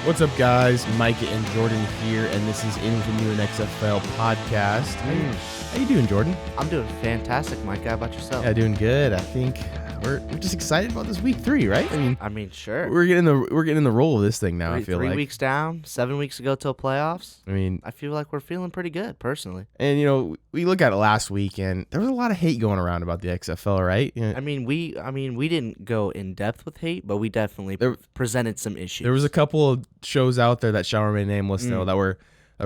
What's up, guys? Micah and Jordan here, and this is In With the New and XFL podcast. How you doing, Jordan? I'm doing fantastic, Mike. How about yourself? Yeah, doing good. I think we're just excited about this week 3, right? I mean, sure. we're getting the roll of this thing now. I feel three like weeks down, 7 weeks ago till playoffs. I mean, I feel like we're feeling pretty good, personally. and we look at it last week, and there was a lot of hate going around about the XFL, right? I mean, we didn't go in depth with hate, but we definitely presented some issues. There was a couple of shows out there that shall remain nameless, though, that were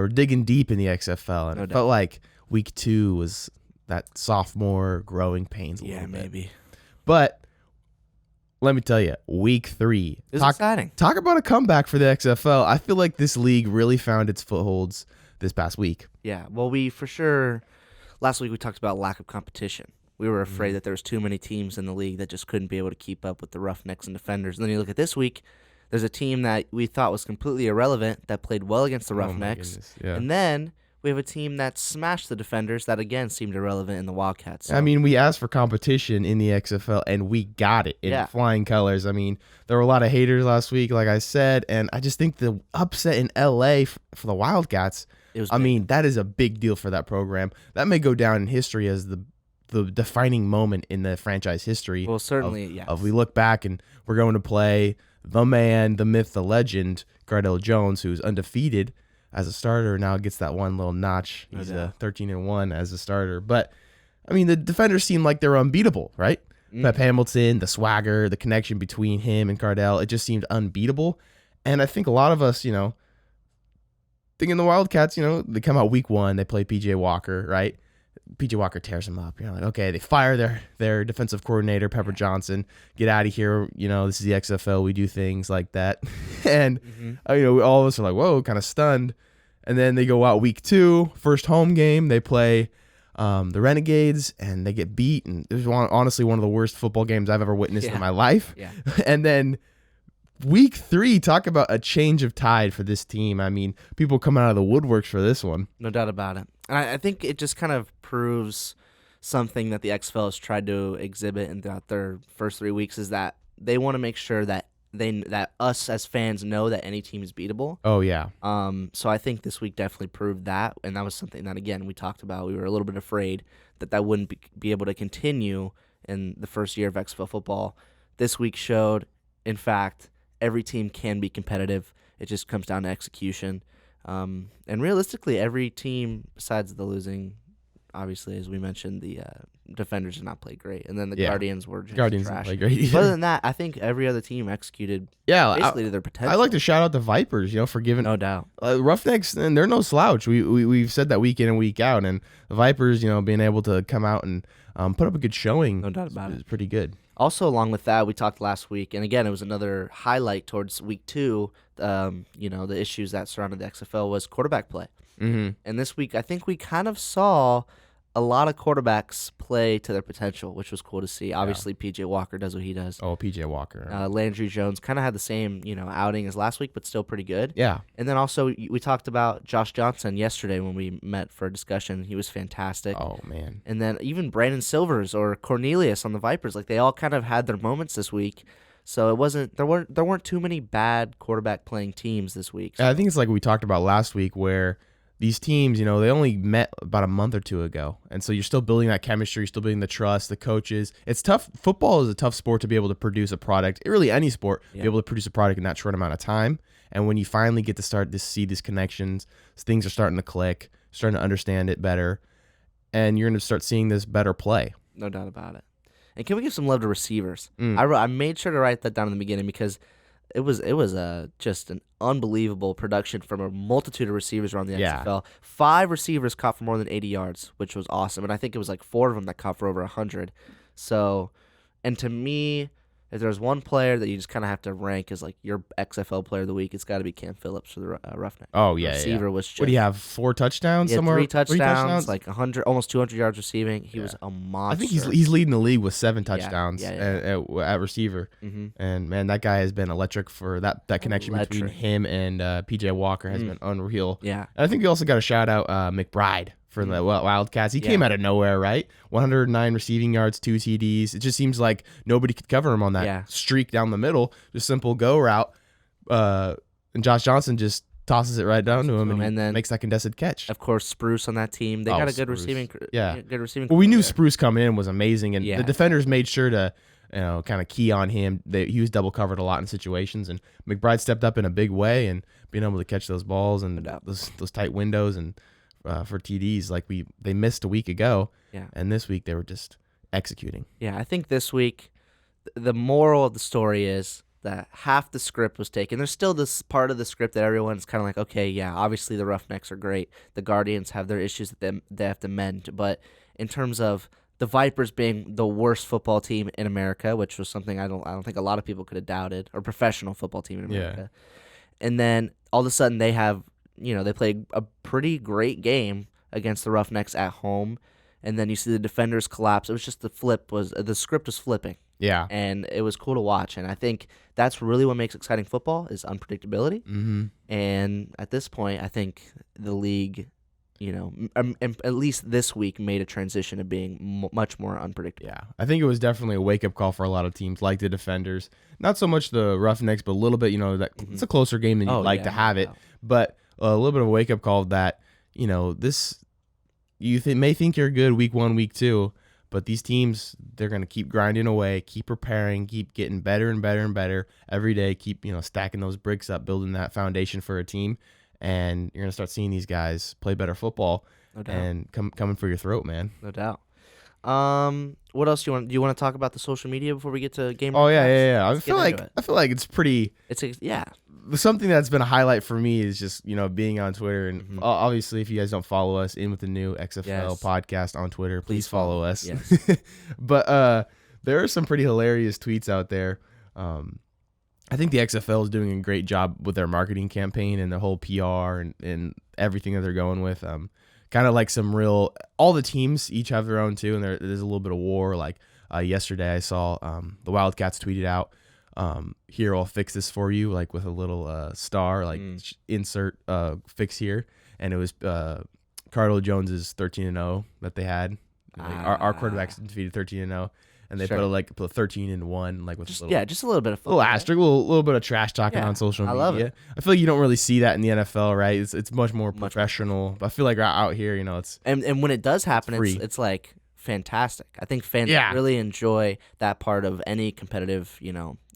digging deep in the XFL, and it felt like week 2 was that sophomore growing pains. A little bit. Maybe. But let me tell you, week 3. It's exciting. Talk about a comeback for the XFL. I feel like this league really found its footholds this past week. Yeah, well, last week we talked about lack of competition. We were afraid that there was too many teams in the league that just couldn't be able to keep up with the Roughnecks and Defenders. And then you look at this week, there's a team that we thought was completely irrelevant that played well against the Roughnecks. Yeah. And then we have a team that smashed the Defenders that, again, seemed irrelevant in the Wildcats. So. I mean, we asked for competition in the XFL, and we got it in flying colors. I mean, there were a lot of haters last week, like I said, and I just think the upset in L.A. for the Wildcats, that is a big deal for that program. That may go down in history as the defining moment in the franchise history. Well, certainly, yes. We look back, and we're going to play the man, the myth, the legend, Cardale Jones, who's undefeated as a starter, now gets that one little notch. He's 13-1 as a starter. But, I mean, the Defenders seem like they're unbeatable, right? Pep Hamilton, the swagger, the connection between him and Cardale, it just seemed unbeatable. And I think a lot of us, thinking the Wildcats, they come out week 1, they play P.J. Walker, right? P.J. Walker tears them up. You're like, okay, they fire their defensive coordinator, Pepper Johnson. Get out of here. This is the XFL. We do things like that. And, all of us are like, whoa, kind of stunned. And then they go out week 2, first home game. They play the Renegades, and they get beat. And it was honestly one of the worst football games I've ever witnessed in my life. Yeah. And then week 3, talk about a change of tide for this team. I mean, people come out of the woodworks for this one. No doubt about it. And I think it just kind of proves something that the XFL has tried to exhibit in throughout their first 3 weeks is that they want to make sure that that us as fans know that any team is beatable. Oh, yeah. So I think this week definitely proved that, and that was something that, again, we talked about. We were a little bit afraid that wouldn't be able to continue in the first year of XFL football. This week showed, in fact, every team can be competitive. It just comes down to execution. And realistically, every team besides the losing, obviously, as we mentioned, the Defenders did not play great. And then the Guardians were just Guardians trash. didn't play great either. Other than that, I think every other team executed basically to their potential. I like to shout out the Vipers, for giving. No doubt. Roughnecks, and they're no slouch. We've said that week in and week out. And the Vipers, being able to come out and put up a good showing, no doubt about it, is pretty good. Also, along with that, we talked last week, and again, it was another highlight towards week 2. The issues that surrounded the XFL was quarterback play. Mm-hmm. And this week, I think we kind of saw a lot of quarterbacks play to their potential, which was cool to see. Obviously, P.J. Walker does what he does. Oh, P.J. Walker. Landry Jones kind of had the same, outing as last week, but still pretty good. Yeah. And then also, we talked about Josh Johnson yesterday when we met for a discussion. He was fantastic. Oh, man. And then even Brandon Silvers or Cornelius on the Vipers, they all kind of had their moments this week. So there weren't too many bad quarterback playing teams this week. So. I think it's like we talked about last week where these teams, they only met about a month or 2 ago. And so you're still building that chemistry, you're still building the trust, the coaches. It's tough. Football is a tough sport to be able to produce a product. Really, any sport, be able to produce a product in that short amount of time. And when you finally get to start to see these connections, things are starting to click, starting to understand it better, and you're going to start seeing this better play. No doubt about it. And can we give some love to receivers? I made sure to write that down in the beginning because it was just an unbelievable production from a multitude of receivers around the XFL. 5 receivers caught for more than 80 yards, which was awesome. And I think it was 4 of them that caught for over 100. So, and to me, if there's one player that you just kind of have to rank as your XFL player of the week, it's got to be Cam Phillips for the Roughnecks. Oh, yeah, receiver was just... What do you have, 4 touchdowns somewhere? 3 touchdowns, 100, almost 200 yards receiving. He was a monster. I think he's leading the league with 7 touchdowns at receiver. Mm-hmm. And, man, that guy has been electric for that connection between him and P.J. Walker has been unreal. Yeah. And I think we also got to shout out McBride for the Wildcats. He came out of nowhere, right? 109 receiving yards, 2 TDs. It just seems like nobody could cover him on that streak down the middle. Just simple go route. and Josh Johnson just tosses it right down to him, and then makes that contested catch. Of course, Spruce on that team. They got a good Spruce. receiving. Yeah. Good receiving. Well, we knew there. Spruce coming in was amazing, and Yeah. the defenders made sure to, kind of key on him. He was double covered a lot in situations, and McBride stepped up in a big way and being able to catch those balls and those tight windows and for TDs like they missed a week ago. Yeah. And this week they were just executing. Yeah, I think this week the moral of the story is that half the script was taken. There's still this part of the script that everyone's kind of like, okay, yeah, obviously the Roughnecks are great. The Guardians have their issues that they have to mend. But in terms of the Vipers being the worst football team in America, which was something I don't think a lot of people could have doubted, or professional football team in America. Yeah. And then all of a sudden they have, they played a pretty great game against the Roughnecks at home. And then you see the defenders collapse. It was just the script was flipping. Yeah. And it was cool to watch. And I think that's really what makes exciting football is unpredictability. Mm-hmm. And at this point, I think the league, at least this week made a transition to being much more unpredictable. Yeah. I think it was definitely a wake-up call for a lot of teams like the defenders. Not so much the Roughnecks, but a little bit, that it's a closer game than you'd to have it. But a little bit of a wake-up call that, you may think you're good week 1, week 2, but these teams, they're going to keep grinding away, keep preparing, keep getting better and better and better every day, keep, stacking those bricks up, building that foundation for a team, and you're going to start seeing these guys play better football and coming for your throat, man. No doubt. What else do you want to talk about the social media before we get to game? Oh, yeah. I feel like it's pretty. Yeah. Something that's been a highlight for me is just, being on Twitter. And obviously, if you guys don't follow us, In With The New XFL podcast on Twitter, please follow us. Yes. But there are some pretty hilarious tweets out there. I think the XFL is doing a great job with their marketing campaign and the whole PR and everything that they're going with. Kind of like all the teams each have their own too, and there's a little bit of war. Like yesterday I saw the Wildcats tweeted out, here, I'll fix this for you, like with a little star, like insert fix here. And it was Cardale Jones's 13-0 that they had. Our quarterbacks defeated 13-0. And they put 13-1, like with just a little bit of little asterisk, a little bit of trash talking on social media. I love it. I feel like you don't really see that in the NFL, right? It's much more professional. But I feel like out here, it's and when it does happen, free. It's like fantastic. I think fans really enjoy that part of any competitive,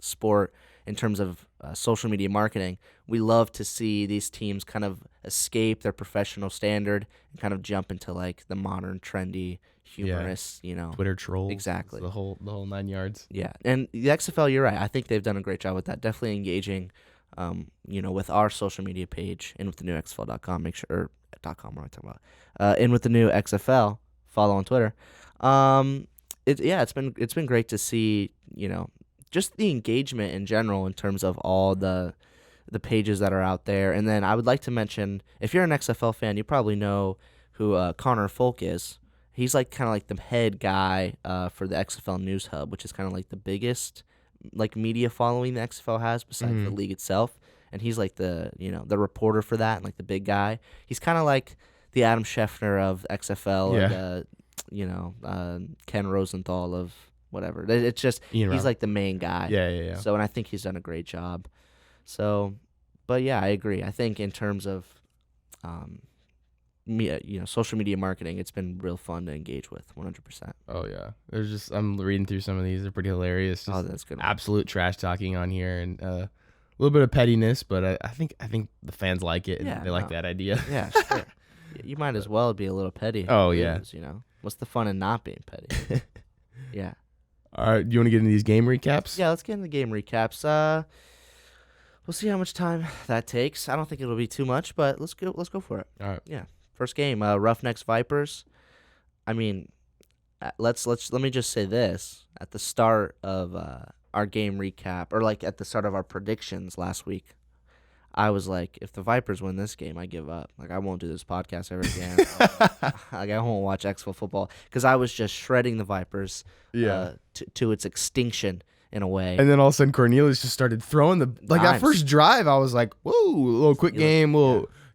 sport in terms of social media marketing. We love to see these teams kind of escape their professional standard and kind of jump into like the modern, trendy, humorous, Twitter trolls. Exactly. The whole 9 yards. Yeah. And the XFL, you're right. I think they've done a great job with that. Definitely engaging, with our social media page, inwiththenewxfl.com. Make sure, or .com, what am I talking about? In with the new XFL. Follow on Twitter. It's been great to see, just the engagement in general in terms of all the pages that are out there. And then I would like to mention, if you're an XFL fan, you probably know who Connor Folk is. He's like kind of like the head guy for the XFL News Hub, which is kind of like the biggest like media following the XFL has besides the league itself. And he's like the reporter for that and like the big guy. He's kind of like the Adam Schefter of XFL, or Ken Rosenthal of whatever. It's just he's like the main guy. Yeah. So, and I think he's done a great job. So, but yeah, I agree. I think in terms of social media marketing, it's been real fun to engage with, 100%. Oh yeah, I'm reading through some of these; they're pretty hilarious. That's good. Absolute trash talking on here, and a little bit of pettiness, but I think the fans like it, and they like that idea. Yeah, sure. You might as well be a little petty. Oh yeah. What's the fun in not being petty? Yeah. All right, do you want to get into these game recaps? Yeah, let's get into the game recaps. We'll see how much time that takes. I don't think it'll be too much, but let's go for it. All right. Yeah. First game, Roughnecks Vipers. I mean, let me just say this. At the start of our game recap, or like at the start of our predictions last week, I was like, if the Vipers win this game, I give up. Like, I won't do this podcast ever again. Like, I won't watch XFL football because I was just shredding the Vipers to its extinction in a way. And then all of a sudden, Cornelius just started throwing that first drive. I was like, whoa, a little quick game.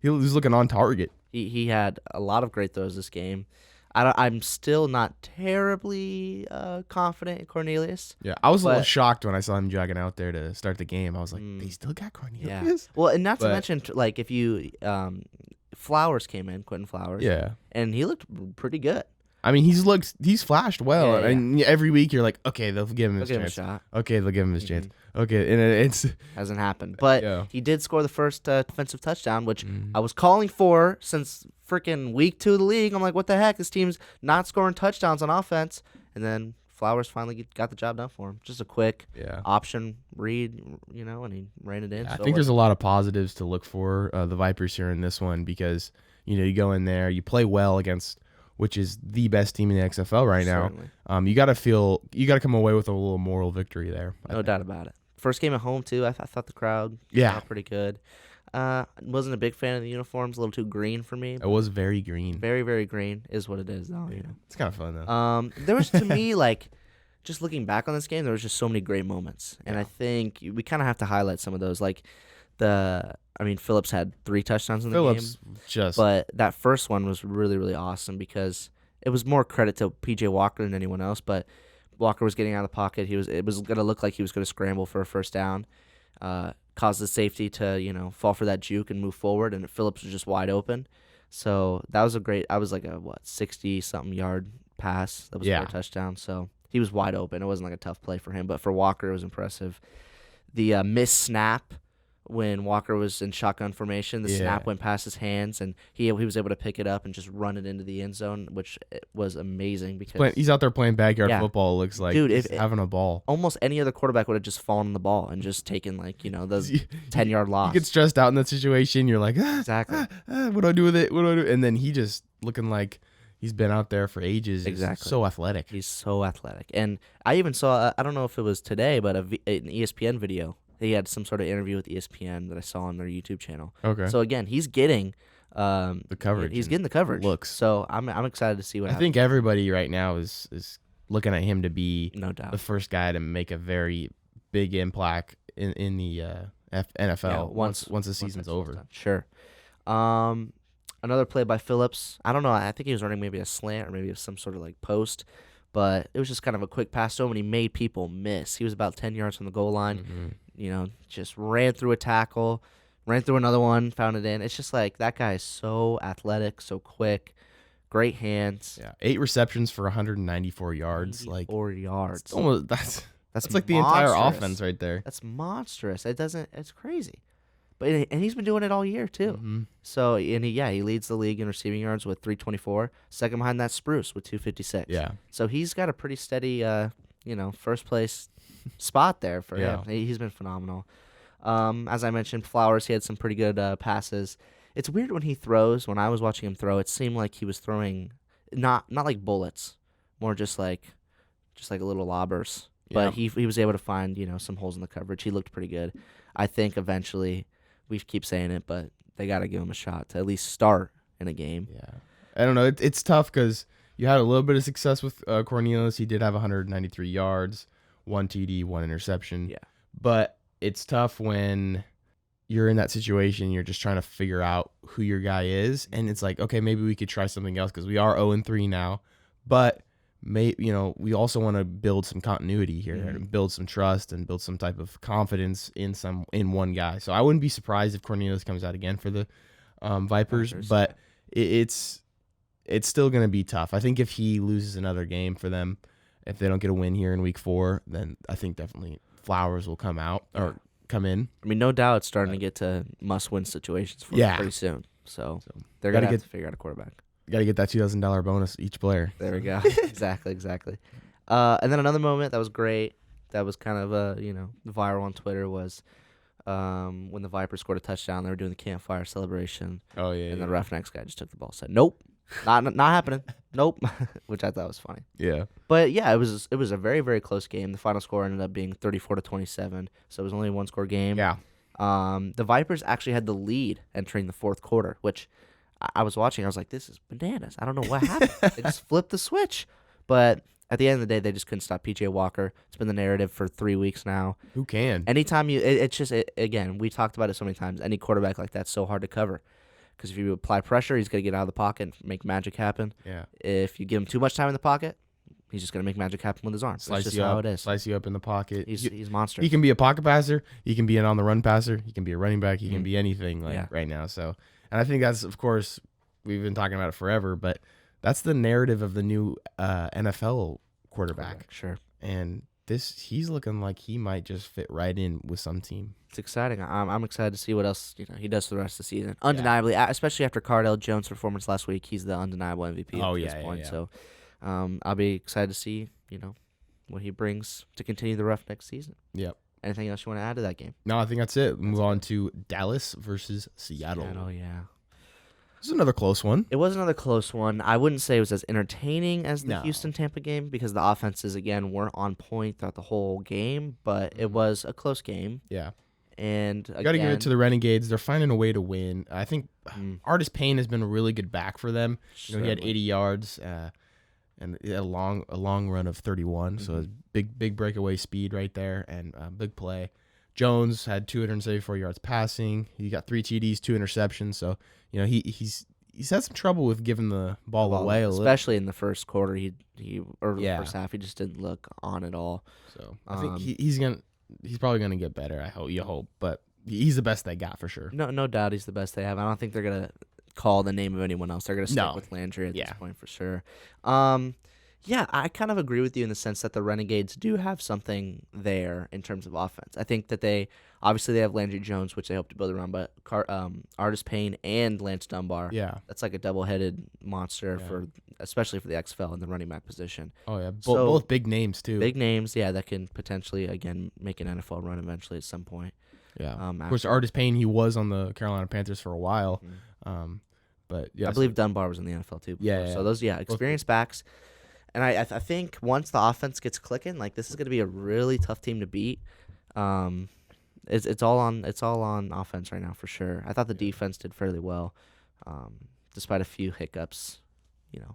He was looking on target. He had a lot of great throws this game. I'm still not terribly confident in Cornelius. Yeah, I was a little But- shocked when I saw him jogging out there to start the game. I was like, they still got Yeah. Cornelius? Well, and not to But- mention, like, if you Flowers came in, Quentin Flowers. Yeah. And he looked pretty good. I mean, he's flashed well. Yeah, And every week you're like, okay, they'll give him I'll his give him a chance. shot. Okay, they'll give him his chance. Okay, and it's Hasn't happened. But Yeah. he did score the first offensive touchdown, which Mhm. I was calling for since freaking week 2 of the league. I'm like, what the heck? This team's not scoring touchdowns on offense. And then Flowers finally got the job done for him. Just a quick yeah. option read, and he ran it in. I So think there's a lot of positives to look for the Vipers here in this one because you go in there, you play well against which is the best team in the XFL right now. Certainly. You got to come away with a little moral victory there. I No think. doubt about it. First game at home too. I thought the crowd Yeah. pretty good. Wasn't a big fan of the uniforms. A little too green for me. It was very green. Very, very green is what it is, though. It's kind of fun though. There was to me like, just looking back on this game, there was just so many great moments, and I think we kind of have to highlight some of those. Like Phillips had 3 touchdowns in the Phillips game, just but that first one was really, really awesome because it was more credit to PJ Walker than anyone else. But Walker was getting out of the pocket. It was going to look like he was going to scramble for a first down, cause the safety to fall for that juke and move forward, and Phillips was just wide open. So that was I was like a 60-something yard pass that was for a touchdown. So he was wide open. It wasn't like a tough play for him, but for Walker it was impressive. The missed snap when Walker was in shotgun formation, the snap went past his hands, and he was able to pick it up and just run it into the end zone, which was amazing because he's out there playing backyard Yeah. football. It looks like Dude, he's if- having a ball. almost any other quarterback would have just fallen on the ball and just taken the 10-yard loss. You get stressed out in that situation. You're like, Exactly. what do I do with it? What do I do? And then he just looking like he's been out there for ages. He's Exactly. so athletic. He's so athletic. And I even saw, I don't know if it was today, but an ESPN video. He had some sort of interview with ESPN that I saw on their YouTube channel. Okay. So again, he's getting the coverage. He's and getting the coverage. looks. So I'm excited to see what I happens. think everybody right now is looking at him to be No doubt. the first guy to make a very big impact in the NFL Yeah, once the once season's that's over. done. Sure. Another play by Phillips. I don't know. I think he was running maybe a slant or maybe some sort of like post, but it was just kind of a quick pass to him, and he made people miss. He was about 10 yards from the goal line. Mhm. Just ran through a tackle, ran through another one, found it in. It's just like that guy is so athletic, so quick, great hands. Yeah, 8 receptions for 194 yards. Like 4 yards. it's almost that's That's like the entire monstrous. offense right there. That's monstrous. It's crazy. But he's been doing it all year too. Mhm. So he leads the league in receiving yards with 324. Second behind that Spruce with 256. Yeah. So he's got a pretty steady, first place spot there for Yeah. him. He's been phenomenal. As I mentioned, Flowers, he had some pretty good passes. It's weird when he throws. When I was watching him throw, it seemed like he was throwing not like bullets, more just like little lobbers. Yeah. But he was able to find some holes in the coverage. He looked pretty good. I think eventually, we keep saying it, but they got to give him a shot to at least start in a game. Yeah. I don't know. It's tough because you had a little bit of success with Cornelius. He did have 193 yards, 1 TD, 1 interception. Yeah. But it's tough when you're in that situation. You're just trying to figure out who your guy is. And it's like, okay, maybe we could try something else because we are 0-3 now. But we also want to build some continuity here and build some trust and build some type of confidence in one guy. So I wouldn't be surprised if Cornelius comes out again for the Vipers, but it's still going to be tough. I think if he loses another game for them, if they don't get a win here in week 4, then I think definitely Flowers will come out or come in. I mean, no doubt it's starting to get to must-win situations for them pretty soon. So they're going to have to figure out a quarterback. Got to get that $2,000 bonus each player. There we go. Exactly. And then another moment that was great, that was kind of viral on Twitter was when the Vipers scored a touchdown. They were doing the campfire celebration, Oh yeah. and the Roughnecks guy just took the ball, and said, "Nope, not happening. Nope," which I thought was funny. Yeah. But yeah, it was a very, very close game. The final score ended up being 34-27, so it was only a 1-score game. Yeah. The Vipers actually had the lead entering the fourth quarter, which I was watching. I was like, this is bananas. I don't know what happened. They just flipped the switch. But at the end of the day, they just couldn't stop PJ Walker. It's been the narrative for 3 weeks now. Who can? Anytime again, we talked about it so many times. Any quarterback like that's so hard to cover. Because if you apply pressure, he's going to get out of the pocket and make magic happen. Yeah. If you give him too much time in the pocket, he's just going to make magic happen with his arm. That's just how it is. Slice you up in the pocket. He's a monster. He can be a pocket passer. He can be an on-the-run passer. He can be a running back. He can be anything right now. So, and I think that's, of course, we've been talking about it forever, but that's the narrative of the new NFL quarterback. Sure. And he's looking like he might just fit right in with some team. It's exciting. I'm excited to see what else he does for the rest of the season. Undeniably, especially after Cardale Jones' performance last week, he's the undeniable MVP at this point. Yeah. So I'll be excited to see what he brings to continue the Roughnecks season. Yep. Anything else you want to add to that game? No, I think that's it. Move on to Dallas versus Seattle. Yeah. This is another close one. It was another close one. I wouldn't say it was as entertaining as the Houston-Tampa game because the offenses, again, weren't on point throughout the whole game, but it was a close game. Yeah. And you got to give it to the Renegades. They're finding a way to win. I think Artis Payne has been a really good back for them. He had 80 yards and a long run of 31. So a big breakaway speed right there and big play. Jones had 274 yards passing. He got 3 TDs, 2 interceptions. So he's had some trouble with giving the ball away a little, especially in the first quarter. The first half, he just didn't look on at all. So I think he's probably gonna get better. You hope, but he's the best they got for sure. No doubt, he's the best they have. I don't think they're gonna call the name of anyone else. They're gonna stick with Landry at this point for sure. Yeah, I kind of agree with you in the sense that the Renegades do have something there in terms of offense. I think that they have Landry Jones, which they hope to build around, but Artis Payne and Lance Dunbar. Yeah, that's like a double-headed monster especially for the XFL in the running back position. Oh yeah, both big names too. Big names, yeah, that can potentially again make an NFL run eventually at some point. Yeah, of course, Artis Payne, he was on the Carolina Panthers for a while, but yeah, I believe Dunbar was in the NFL too. Before. So those experienced backs. And I think once the offense gets clicking, like this is going to be a really tough team to beat. It's all on offense right now for sure. I thought the defense did fairly well, despite a few hiccups,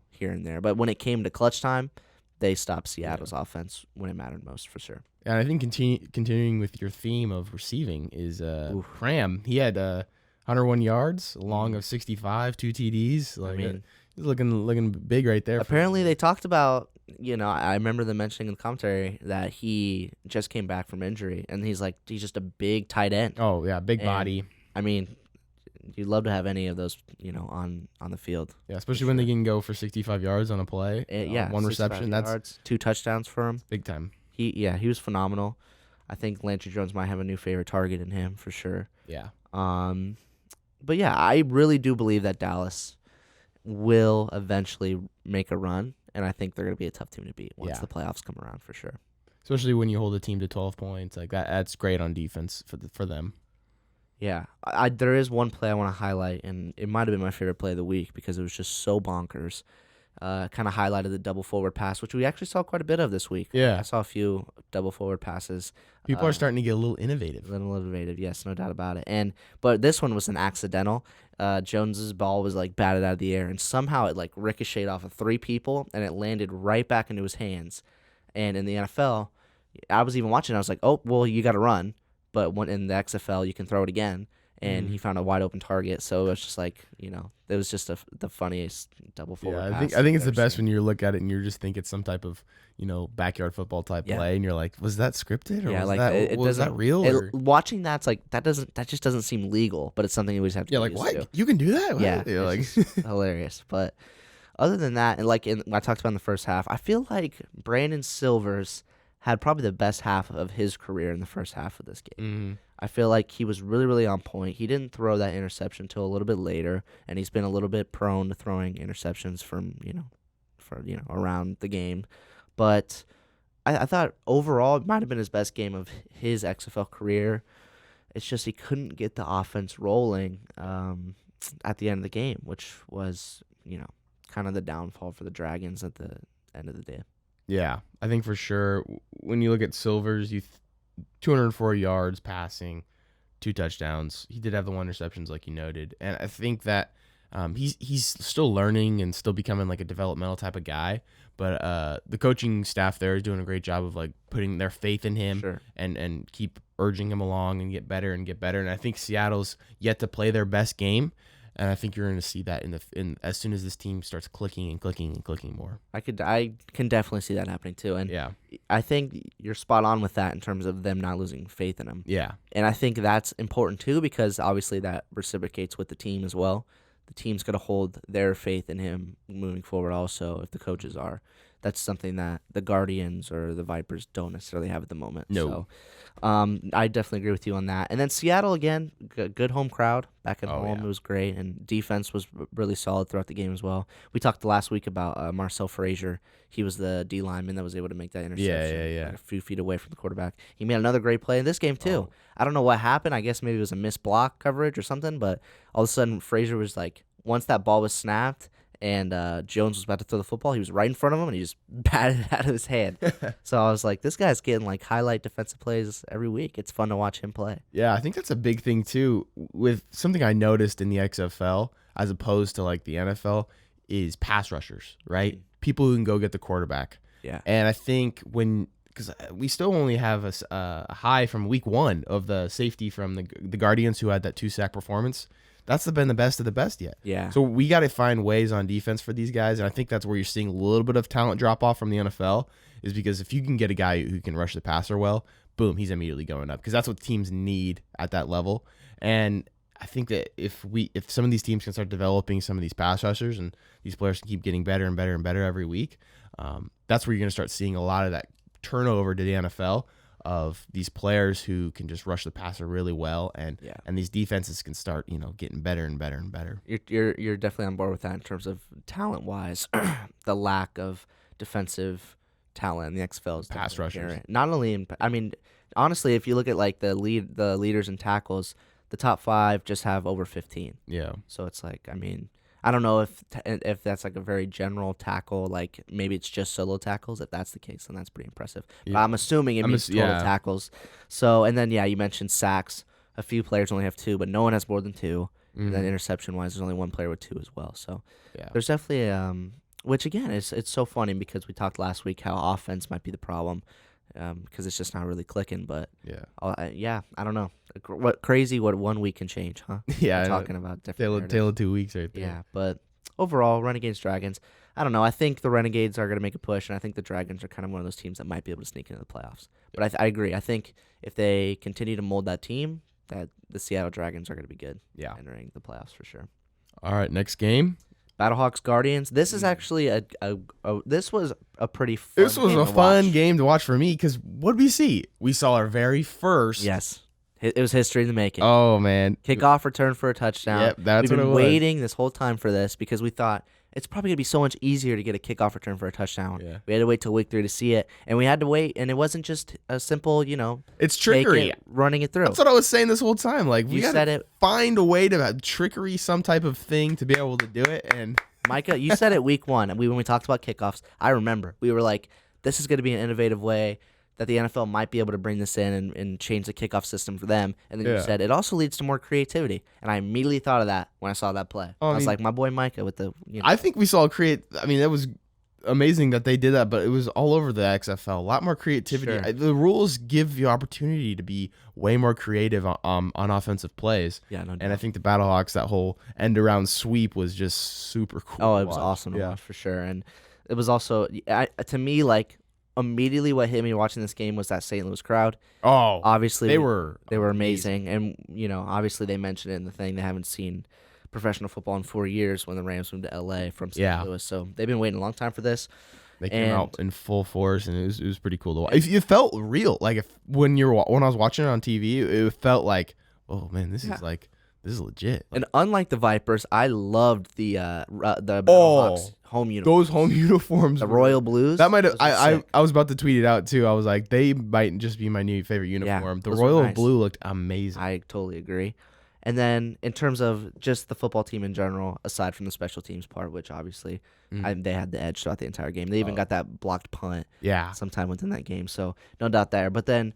here and there. But when it came to clutch time, they stopped Seattle's offense when it mattered most for sure. And I think continuing with your theme of receiving is Cram. He had 101 yards, long of 65, 2 TDs. He's looking big right there. Apparently, they talked about, I remember them mentioning in the commentary that he just came back from injury, and he's just a big tight end. Oh, yeah, big body. I mean, you'd love to have any of those, on the field. Yeah, especially when they can go for 65 yards on a play. One reception. That's 2 touchdowns for him. Big time. He was phenomenal. I think Landry Jones might have a new favorite target in him for sure. Yeah. But yeah, I really do believe that Dallas will eventually make a run, and I think they're going to be a tough team to beat once the playoffs come around for sure. Especially when you hold a team to 12 points like that. That's great on defense for them. Yeah, there is one play I want to highlight, and it might have been my favorite play of the week because it was just so bonkers. Kind of highlighted the double forward pass, which we actually saw quite a bit of this week. Yeah, I saw a few double forward passes. People are starting to get a little innovative. Yes, no doubt about it. But this one was an accidental. Jones's ball was batted out of the air, and somehow it ricocheted off of 3 people, and it landed right back into his hands. And in the NFL, I was even watching. I was like, oh, well, you got to run. But when in the XFL, you can throw it again. And he found a wide open target, so it was just it was just the funniest double forward. Yeah, I think it's the best when you look at it and you just think it's some type of backyard football type play, and you're like, was that scripted or was that real? Watching that's that just doesn't seem legal, but it's something you always have to. Yeah, what you can do that? Yeah, it's hilarious. But other than that, and I talked about in the first half, I feel like Brandon Silvers had probably the best half of his career in the first half of this game. Mm-hmm. I feel like he was really, really on point. He didn't throw that interception until a little bit later, and he's been a little bit prone to throwing interceptions from around the game. But I thought overall it might have been his best game of his XFL career. It's just he couldn't get the offense rolling at the end of the game, which was kind of the downfall for the Dragons at the end of the day. Yeah, I think for sure when you look at Silvers, 204 yards passing, 2 touchdowns. He did have the 1 interceptions like you noted. And I think that he's still learning and still becoming a developmental type of guy. But the coaching staff there is doing a great job of putting their faith in him and keep urging him along and get better. And I think Seattle's yet to play their best game. And I think you're going to see that in as soon as this team starts clicking and clicking and clicking more. I can definitely see that happening too. And Yeah. I think you're spot on with that in terms of them not losing faith in him. Yeah. And I think that's important too, because obviously that reciprocates with the team as well. The team's going to hold their faith in him moving forward also, if the coaches are. That's something that the Guardians or the Vipers don't necessarily have at the moment. No. So I definitely agree with you on that. And then Seattle, again, good home crowd back at home. Yeah. It was great. And defense was really solid throughout the game as well. We talked last week about Marcel Frazier. He was the D lineman that was able to make that interception Yeah. like a few feet away from the quarterback. He made another great play in this game too. Oh. I don't know what happened. I guess maybe it was a missed block coverage or something. But all of a sudden, Frazier was like, once that ball was snapped, and Jones was about to throw the football, he was right in front of him, and he just batted it out of his hand. So I was like, this guy's getting like highlight defensive plays every week. It's fun to watch him play. Yeah, I think that's a big thing too. With something I noticed in the XFL as opposed to like the NFL is pass rushers, right? People who can go get the quarterback. Yeah. And I think because we still only have a high from week 1 of the safety from the Guardians who had that 2-sack performance. That's been the best of the best yet. Yeah. So we got to find ways on defense for these guys, and I think that's where you're seeing a little bit of talent drop off from the NFL, is because if you can get a guy who can rush the passer well, boom, he's immediately going up, because that's what teams need at that level. And I think that if some of these teams can start developing some of these pass rushers and these players can keep getting better and better and better every week, that's where you're going to start seeing a lot of that turnover to the NFL of these players who can just rush the passer really well, and these defenses can start getting better and better and better. You're definitely on board with that in terms of talent wise. The lack of defensive talent in the XFL is pass rushers. apparent. Not only honestly, if you look at like the leaders in tackles, the top 5 just have over 15. Yeah. So it's like, I don't know if that's like a very general tackle, like maybe it's just solo tackles. If that's the case, then that's pretty impressive. Yeah. But I'm assuming it means total yeah. tackles. So, and then, you mentioned sacks. A few players only have 2, but no one has more than 2. And then interception-wise, there's only one player with 2 as well. So there's definitely, which again, it's so funny because we talked last week how offense might be the problem because it's just not really clicking. But I don't know. What 1 week can change, huh? Yeah. We're talking about different tale of 2 weeks right there. Yeah, but overall, Renegades, Dragons, I don't know. I think the Renegades are going to make a push, and I think the Dragons are kind of one of those teams that might be able to sneak into the playoffs. But I agree. I think if they continue to mold that team, that the Seattle Dragons are going to be good entering the playoffs for sure. All right, next game. Battlehawks Guardians. This is actually this was a pretty fun This was game a to fun watch. game to watch for me because what did we see? We saw our very first. Yes. It was history in the making. Oh, man. Kickoff return for a touchdown. Yep, that's We've what it been was. waiting this whole time for this because we thought it's probably going to be so much easier to get a kickoff return for a touchdown. Yeah. We had to wait till week 3 to see it, and we had to wait, and it wasn't just a simple, It's take trickery. it, running it through. That's what I was saying this whole time. Like, we You got said to it. find a way to have trickery, some type of thing to be able to do it. And Micah, you said it week 1, and when we talked about kickoffs, I remember. We were like, this is going to be an innovative way that the NFL might be able to bring this in and change the kickoff system for them. And then you said it also leads to more creativity. And I immediately thought of that when I saw that play. I was like, my boy Micah with the... I think we saw it was amazing that they did that, but it was all over the XFL. A lot more creativity. Sure. The rules give you opportunity to be way more creative on offensive plays. Yeah, no doubt. And I think the Battlehawks, that whole end-around sweep was just super cool. Oh, it was awesome to watch for sure. And it was also, to me, like, immediately what hit me watching this game was that St. Louis crowd. Oh, obviously they were amazing. And, obviously they mentioned it in the thing. They haven't seen professional football in 4 years when the Rams moved to L.A. from St. Louis. So they've been waiting a long time for this. They came out in full force, and it was pretty cool to watch. It felt real. Like when I was watching it on TV, it felt like, oh man, this is legit. And unlike the Vipers, I loved the Battlehawks home uniforms. Those home uniforms, the royal blues. That might have. I was about to tweet it out too. I was like, they might just be my new favorite uniform. The royal blue looked amazing. I totally agree. And then in terms of just the football team in general, aside from the special teams part, which obviously they had the edge throughout the entire game. They even got that blocked punt sometime within that game. So no doubt there. But then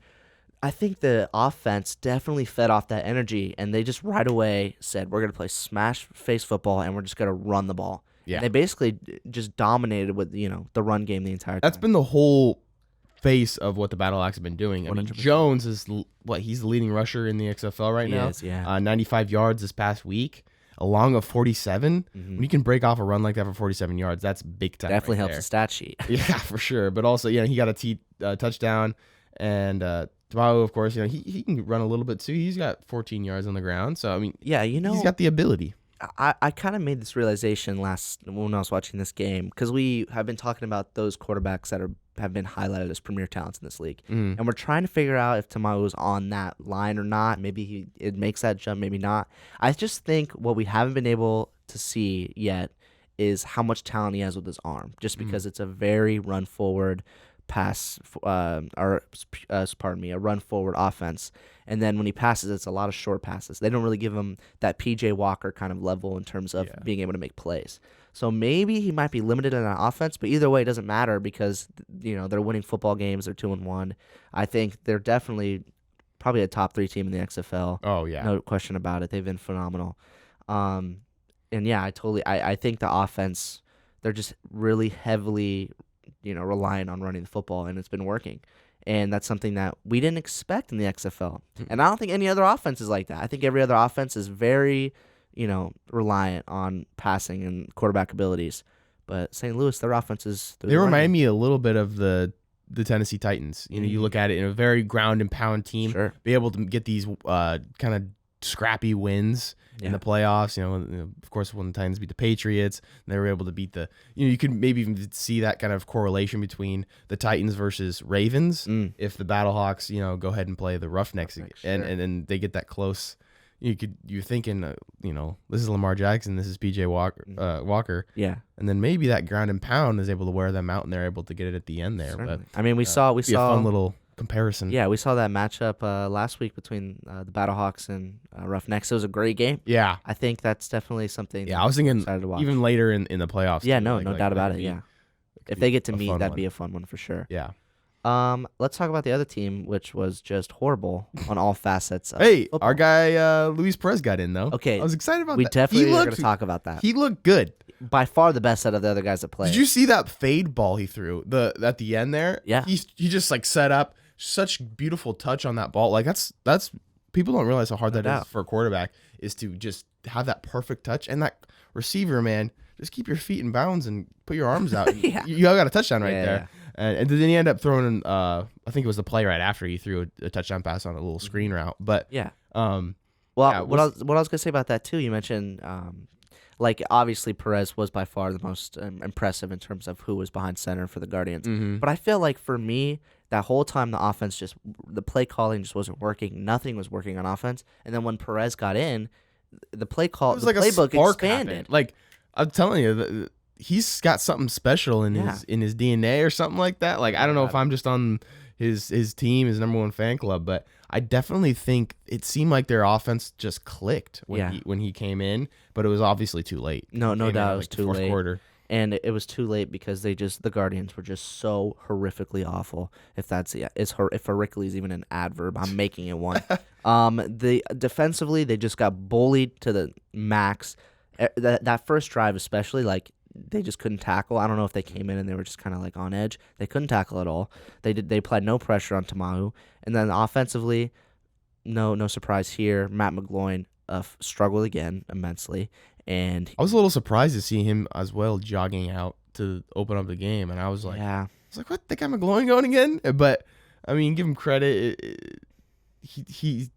I think the offense definitely fed off that energy, and they just right away said, we're going to play smash face football, and we're just going to run the ball. Yeah. And they basically just dominated with, the run game the entire time. That's been the whole face of what the Battlehawks have been doing. I mean, 100%. Jones is he's the leading rusher in the XFL right now. He is, yeah. 95 yards this past week. along a 47, when you can break off a run like that for 47 yards, that's big time. Definitely right helps there. the stat sheet. Yeah, for sure. But also, he got a touchdown, and Tamau, of course, he can run a little bit too. He's got 14 yards on the ground, so I mean, Yeah, he's got the ability. I kind of made this realization when I was watching this game, because we have been talking about those quarterbacks that have been highlighted as premier talents in this league, and we're trying to figure out if Tamau is on that line or not. Maybe it makes that jump, maybe not. I just think what we haven't been able to see yet is how much talent he has with his arm, just because it's a very run forward a run forward offense. And then when he passes, it's a lot of short passes. They don't really give him that PJ Walker kind of level in terms of being able to make plays. So maybe he might be limited in that offense, but either way, it doesn't matter because they're winning football games. They're 2-1. I think they're definitely probably a top 3 team in the XFL. Oh yeah, no question about it. They've been phenomenal. And yeah, I think the offense, they're just really heavily relying on running the football, and it's been working. And that's something that we didn't expect in the XFL. And I don't think any other offense is like that. I think every other offense is very, reliant on passing and quarterback abilities. But St. Louis, their offense is... They remind me a little bit of the Tennessee Titans. You look at it in a very ground and pound team. Sure. Be able to get these kind of scrappy wins in the playoffs. Of course, when the Titans beat the Patriots, they were able to beat you could maybe even see that kind of correlation between the Titans versus Ravens if the Battlehawks, go ahead and play the Roughnecks, and they get that close. You're thinking, this is Lamar Jackson, this is PJ Walker. Yeah. And then maybe that ground and pound is able to wear them out, and they're able to get it at the end there. Certainly. But I mean, we saw a fun little comparison. Yeah, we saw that matchup last week between the Battlehawks and Roughnecks. It was a great game. Yeah. I think that's definitely something. Yeah, I was thinking excited to watch. even later in the playoffs. Yeah, too, no doubt about it. Yeah, if they get to meet, that'd be a fun one for sure. Yeah. Let's talk about the other team, which was just horrible on all facets. Of Hey, football. our guy Luis Perez got in though. Okay, I was excited about we that. definitely are going to talk about that. He looked good. By far the best out of the other guys that played. Did you see that fade ball he threw at the end there? Yeah. He just set up such beautiful touch on that ball. Like that's people don't realize how hard that is for a quarterback, is to just have that perfect touch, and that receiver, man, just keep your feet in bounds and put your arms out. You got a touchdown right there. Yeah. And then he ended up throwing, I think it was the play right after he threw a touchdown pass on a little screen route. But yeah. What I was gonna say about that too, you mentioned obviously Perez was by far the most impressive in terms of who was behind center for the Guardians. Mm-hmm. But I feel like for me, that whole time the offense the play calling just wasn't working. Nothing was working on offense. And then when Perez got in, the playbook expanded. Happened. Like I'm telling you, he's got something special in his DNA or something like that. Like I don't know if I'm just on his team, his number one fan club, but I definitely think it seemed like their offense just clicked when he came in, but it was obviously too late. No doubt, it was too late. Quarter. And it was too late because the Guardians were just so horrifically awful. If horrifically is even an adverb, I'm making it one. Defensively, they just got bullied to the max. That first drive especially, they just couldn't tackle. I don't know if they came in and they were just kind of on edge. They couldn't tackle at all. They applied no pressure on Tamahu. And then offensively, no surprise here. Matt McGloin struggled again immensely. And I was a little surprised to see him as well jogging out to open up the game, and I was like, what, they got McGloin going again? But I mean, give him credit. He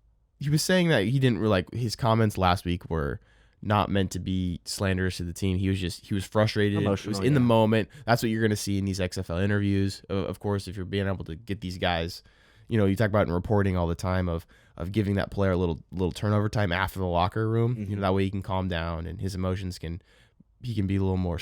was saying that he didn't really his comments last week were not meant to be slanderous to the team. He was frustrated. Emotional, it was in the moment. That's what you're going to see in these XFL interviews. Of course, if you're being able to get these guys, you talk about in reporting all the time of giving that player a little turnover time after the locker room. Mm-hmm. That way he can calm down and his emotions can be a little more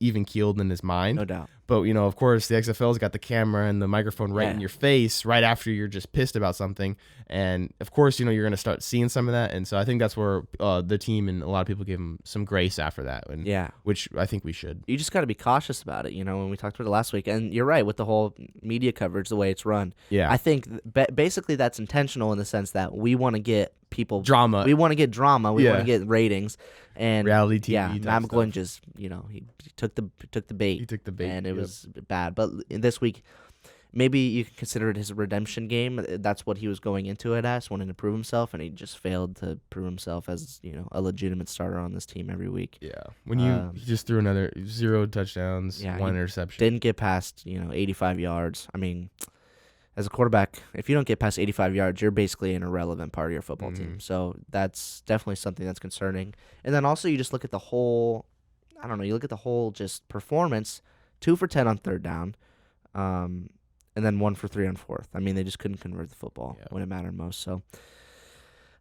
even keeled in his mind. No doubt. But, of course, the XFL's got the camera and the microphone right in your face right after you're just pissed about something. And, of course, you're going to start seeing some of that. And so I think that's where the team and a lot of people give him some grace after that. Which I think we should. You just got to be cautious about it, when we talked about it last week. And you're right, with the whole media coverage, the way it's run. Yeah. I think basically that's intentional in the sense that we want to get people drama. We want to get drama. We want to get ratings. And reality TV. Yeah, Matt McGloin just, he took the bait. He took the bait. And it was bad. But this week, maybe you can consider it his redemption game. That's what he was going into it as, wanting to prove himself, and he just failed to prove himself as a legitimate starter on this team every week. Yeah, when he just threw another 0 touchdowns, 1 interception. Didn't get past 85 yards. I mean, as a quarterback, if you don't get past 85 yards, you're basically an irrelevant part of your football team. So that's definitely something that's concerning. And then also you just look at the whole, you look at the whole just performance, 2 for 10 on third down, and then 1 for 3 on fourth. I mean, they just couldn't convert the football when it mattered most. So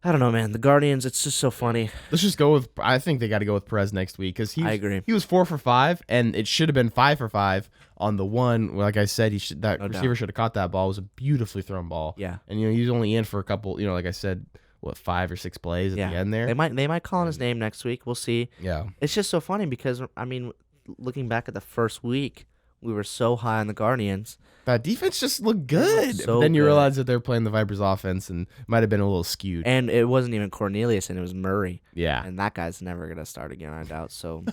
I don't know, man. The Guardians, it's just so funny. Let's just go with. I think they got to go with Perez next week because I agree. He was 4 for 5, and it should have been 5 for 5 on the one. Like I said, receiver should have caught that ball. It was a beautifully thrown ball. Yeah, and he was only in for a couple. Like I said, 5 or 6 plays at the end there. They might call on his name next week. We'll see. Yeah, it's just so funny because looking back at the first week, we were so high on the Guardians. That defense just looked good. So then you good. realize that they're playing the Vipers offense and might have been a little skewed. And it wasn't even Cornelius, and it was Murray. Yeah. And that guy's never going to start again, I doubt. So,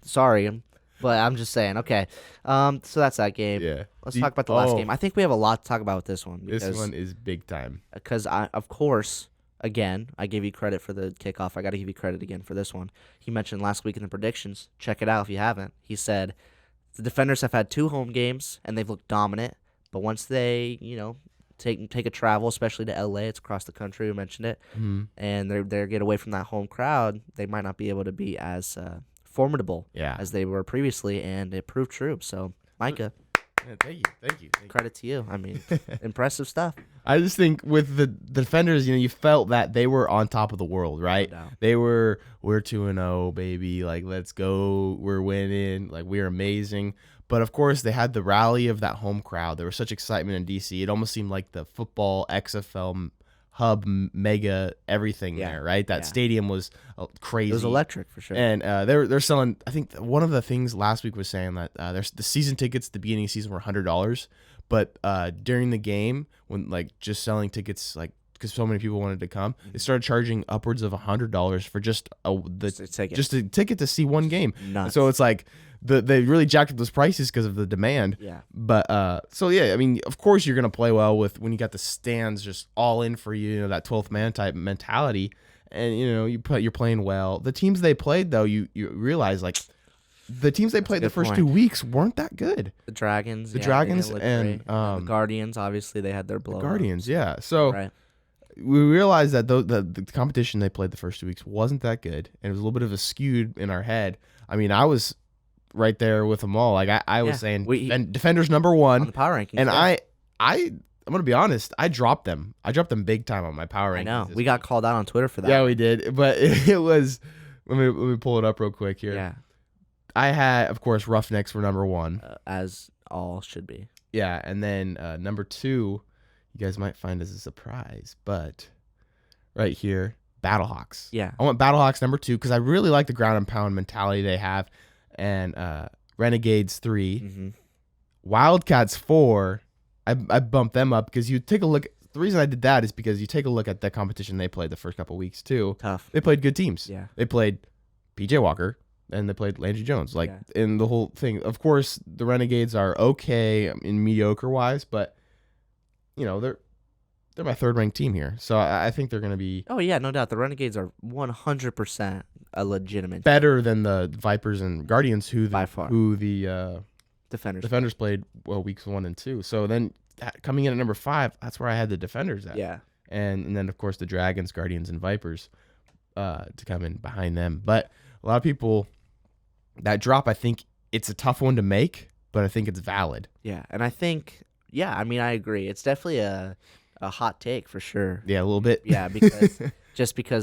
sorry. But I'm just saying. Okay. So that's that game. Yeah. Let's talk about the last game. I think we have a lot to talk about with this one. This one is big time. Because, of course, again, I gave you credit for the kickoff. I got to give you credit again for this one. He mentioned last week in the predictions. Check it out if you haven't. He said the Defenders have had 2 home games, and they've looked dominant. But once they, take a travel, especially to LA, it's across the country. We mentioned it, and they get away from that home crowd. They might not be able to be as formidable as they were previously, and it proved true. So, Micah, thank you. Credit to you. I mean, impressive stuff. I just think with the Defenders, you felt that they were on top of the world, right? No doubt. They were, we're 2-0, baby. Like, let's go. We're winning. Like, we're amazing. But, of course, they had the rally of that home crowd. There was such excitement in D.C. It almost seemed like the football XFL hub, mega, everything there, right? That stadium was crazy. It was electric, for sure. And they're selling, I think one of the things last week was saying that there's the season tickets at the beginning of the season were $100. But during the game, when, just selling tickets, because so many people wanted to come, they started charging upwards of $100 for just a ticket to see one game. Nuts. So it's like they really jacked up those prices because of the demand. Yeah. But I mean, of course you're gonna play well when you got the stands just all in for you, that 12th man type mentality, and you're playing well. The teams they played though, you realize the teams they played the first 2 weeks weren't that good. The Dragons. The Dragons and the Guardians, obviously they had their blowout. The Guardians, yeah. So. Right. We realized that the competition they played the first 2 weeks wasn't that good, and it was a little bit of a skewed in our head. I mean, I was right there with them all. I was saying, Defenders number 1 on the power rankings, and I'm gonna be honest, I dropped them. I dropped them big time on my power rankings. I know we got called out on Twitter for that. Yeah, we did, but it was. Let me pull it up real quick here. Yeah, I had, of course, Roughnecks were number 1, as all should be. Yeah, and then number 2. You guys might find as a surprise, but right here, Battlehawks. Yeah. I want Battlehawks number 2 because I really like the ground and pound mentality they have. And Renegades 3. Mm-hmm. Wildcats 4. I bumped them up because you take a look. The reason I did that is because you take a look at the competition they played the first couple weeks too. Tough. They played good teams. Yeah. They played PJ Walker and they played Landry Jones. In the whole thing. Of course, the Renegades are okay in mediocre wise, but they're my 3rd ranked team here, so I think they're going to be. Oh yeah, no doubt. The Renegades are 100% a legitimate better than the Vipers and Guardians, by far. Who the Defenders played weeks 1 and 2. So then coming in at number 5, that's where I had the Defenders at. Yeah, and then of course the Dragons, Guardians, and Vipers to come in behind them. But a lot of people, that drop, I think it's a tough one to make, but I think it's valid. Yeah, and I think. Yeah, I mean, I agree. It's definitely a hot take for sure. Yeah, a little bit. Yeah, because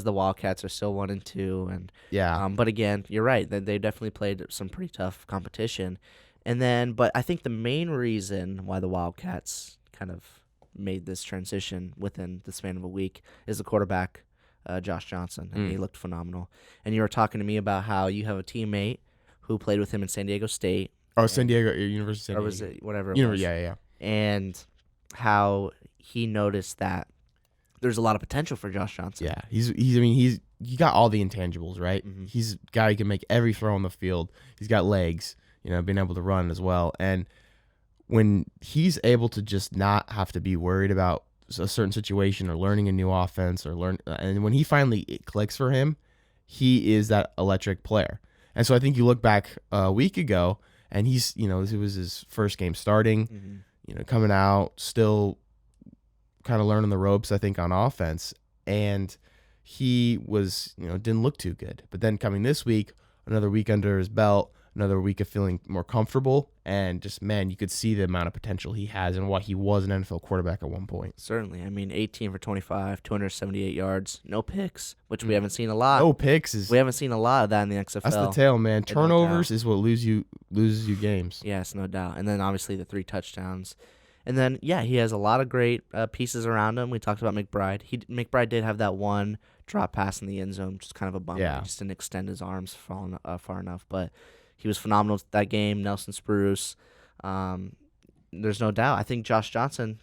the Wildcats are still 1 and 2, and yeah. But again, you're right. They definitely played some pretty tough competition, but I think the main reason why the Wildcats kind of made this transition within the span of a week is the quarterback, Josh Johnson, and he looked phenomenal. And you were talking to me about how you have a teammate who played with him in San Diego State. Oh, San Diego University. San Diego. Or was it whatever? It was. Yeah. And how he noticed that there's a lot of potential for Josh Johnson. Yeah, he got all the intangibles, right? Mm-hmm. He's a guy who can make every throw on the field. He's got legs, being able to run as well. And when he's able to just not have to be worried about a certain situation or learning a new offense and when he finally it clicks for him, he is that electric player. And so I think you look back a week ago and he's, it was his first game starting, coming out, still kind of learning the ropes, I think, on offense. And he was, didn't look too good. But then coming this week, another week under his belt, another week of feeling more comfortable, and just, man, you could see the amount of potential he has and what he was an NFL quarterback at one point. Certainly. I mean, 18 for 25, 278 yards, no picks, which we haven't seen a lot. No picks is... We haven't seen a lot of that in the XFL. That's the tale, man. Turnovers is what loses you games. Yes, no doubt. And then, obviously, the 3 touchdowns. And then, yeah, he has a lot of great pieces around him. We talked about McBride. McBride did have that one drop pass in the end zone, just kind of a bummer. Yeah. He just didn't extend his arms far enough. But he was phenomenal that game. Nelson Spruce. There's no doubt. I think Josh Johnson,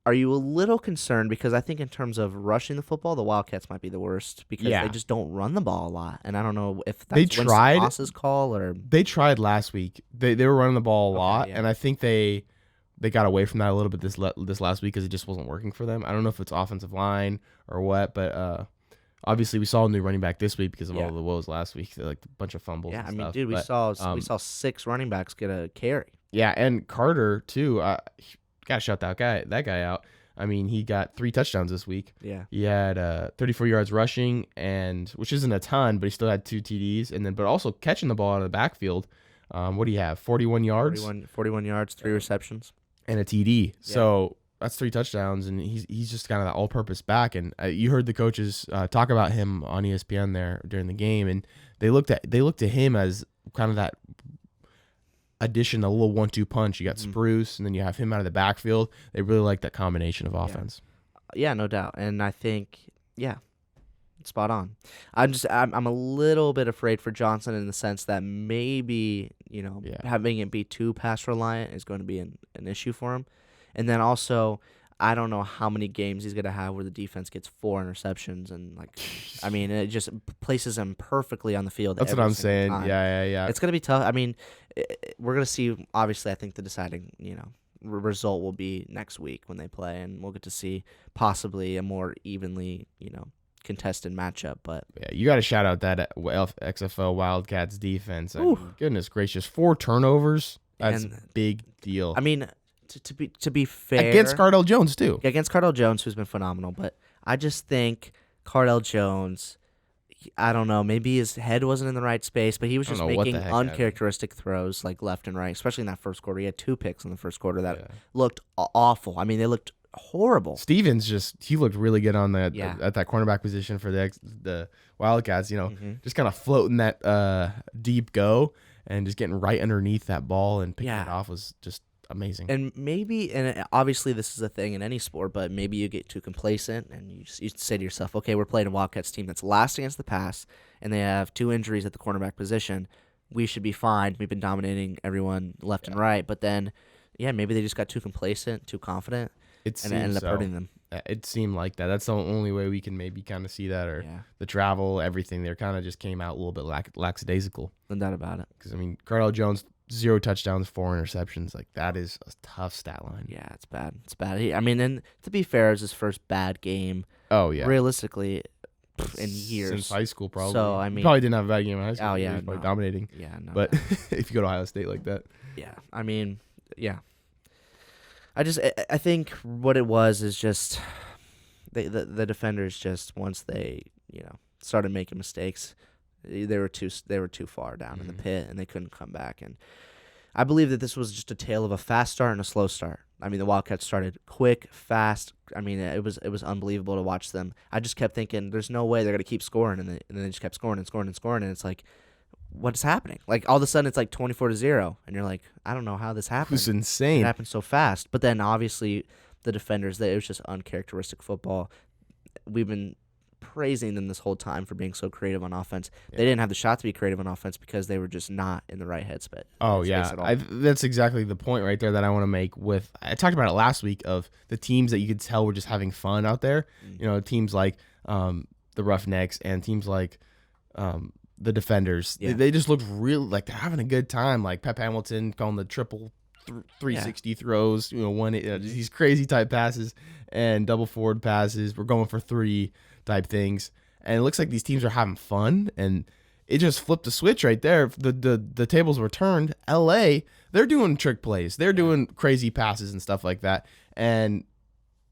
are you a little concerned? Because I think in terms of rushing the football, the Wildcats might be the worst because they just don't run the ball a lot. And I don't know if that's Moss's call or... They tried last week. They were running the ball a lot, and I think they got away from that a little bit this last week because it just wasn't working for them. I don't know if it's offensive line or what, but obviously we saw a new running back this week because of all the woes last week, like a bunch of fumbles. Yeah, and stuff. Dude, we saw 6 running backs get a carry. Yeah, and Carter too. Gotta shout that guy out. He got 3 touchdowns this week. Yeah, he had 34 yards rushing, which isn't a ton, but he still had 2 TDs, but also catching the ball out of the backfield. What do you have? 41 yards. 41 yards, 3 receptions, and a TD. Yeah. So that's 3 touchdowns, and he's just kind of that all-purpose back. And you heard the coaches talk about him on ESPN there during the game, and they looked to him as kind of that addition, a little 1-2 punch. You got Spruce, and then you have him out of the backfield. They really like that combination of offense. Yeah, no doubt. And I think, spot on. I'm a little bit afraid for Johnson in the sense that maybe, having it be too pass reliant is going to be an issue for him. And then also, I don't know how many games he's going to have where the defense gets 4 interceptions and it just places him perfectly on the field. That's what I'm saying. Time. Yeah. It's going to be tough. We're going to see, obviously, I think the deciding, result will be next week when they play, and we'll get to see possibly a more evenly, contested matchup. But yeah, you got to shout out that XFL Wildcats defense. Goodness gracious, 4 turnovers. That's a big deal. To be fair, against Cardell Jones too. Against Cardell Jones, who's been phenomenal, but I just think Cardell Jones, I don't know, maybe his head wasn't in the right space, but he was just making uncharacteristic throws like left and right, especially in that first quarter. He had 2 picks in the first quarter that looked awful. They looked horrible. Stevens he looked really good on that at that cornerback position for the Wildcats. Just kind of floating that deep go and just getting right underneath that ball and picking it off was just amazing. And obviously this is a thing in any sport, but maybe you get too complacent and you say to yourself, okay, we're playing a Wildcats team that's last against the pass, and they have 2 injuries at the cornerback position. We should be fine. We've been dominating everyone left and right, but then, maybe they just got too complacent, too confident, and it ended up hurting them. It seemed like that. That's the only way we can maybe kind of see that, or the travel, everything. They kind of just came out a little bit lackadaisical. No doubt about it. Because, Cardell Jones, 0 touchdowns, 4 interceptions. That is a tough stat line. Yeah, it's bad. It's bad. And to be fair, it was his first bad game. Oh, yeah. Realistically, in years. Since high school, probably. So, he probably didn't have a bad game in high school. Oh, yeah. He was probably dominating. Yeah, no. But if you go to Ohio State like that. Yeah. Yeah. I think what it was is just the defenders just, once they, started making mistakes, they were too far down in the pit, and they couldn't come back. And I believe that this was just a tale of a fast start and a slow start. The Wildcats started quick, fast. It was unbelievable to watch them. I just kept thinking, there's no way they're gonna keep scoring, and then they just kept scoring, and it's like, what's happening? All of a sudden, it's like 24-0, and you're like, I don't know how this happened. It's insane. It happened so fast. But then obviously the defenders, it was just uncharacteristic football. We've been praising them this whole time for being so creative on offense. Yeah. They didn't have the shot to be creative on offense because they were just not in the right headspace. Oh, yeah. That's exactly the point right there that I want to make with, I talked about it last week, of the teams that you could tell were just having fun out there. Teams like the Roughnecks and teams like the Defenders. Yeah. They just looked really like they're having a good time. Like Pep Hamilton calling the triple 360 throws, these crazy type passes and double forward passes. We're going for 3 type things. And it looks like these teams are having fun, and it just flipped a switch right there. The tables were turned. LA, they're doing trick plays. They're doing crazy passes and stuff like that. And